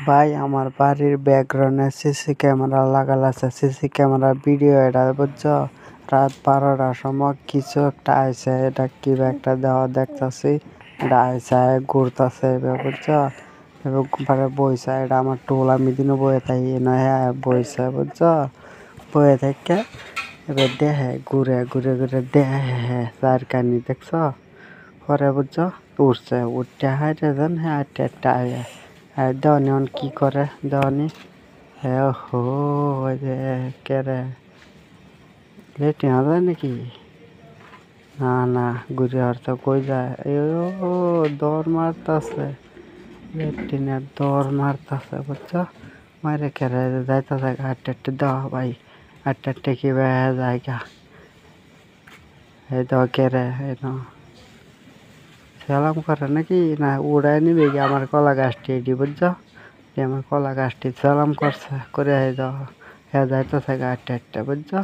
ভাই আমার বাড়ির ব্যাকগ্রাউন্ডে সিসি ক্যামেরা লাগাল আছে। সিসি ক্যামেরা ভিডিও এটা বুঝছো। রাত 12টার সময় কিছু একটা আইসে, এটা কি একটা দেওয়া দেখতেছি। এটা আইসে ঘুরতেছে বুঝছো। এবার বইসা এটা আমার টোল আমি দিনও বয়ে থাকি না, হ্যাঁ বইসা বুঝছো। বয়ে থেকে এবার দেখে ঘুরে ঘুরে ঘুরে দেখে হ্যাঁ তার কানি দেখছো। পরে বুঝছো উঠছে, উঠতে হাইটে যান, হ্যাঁ একটা আয় দেওয়ানি অন কি করে দেওয়ানি। হ্যাঁ হো যে কেরে লেটে না যায় নাকি? না না ঘুরে হরতে কই যায়, ও দৌড় মারতাছে লেট্রিনের দৌড় মারতাছে বুঝছো। মারে কেরে যাইতেছে আটটা দেওয়া ভাই, আটটা কি জায়গা এই দেওয়া কেরে সালাম করে নাকি না উড়াই নিবে কি আমার কলা গাছটি এটি বুঝছো। আমার কলা গাছটি সালাম করছে করে যাইতেছে আটটা বুঝছো।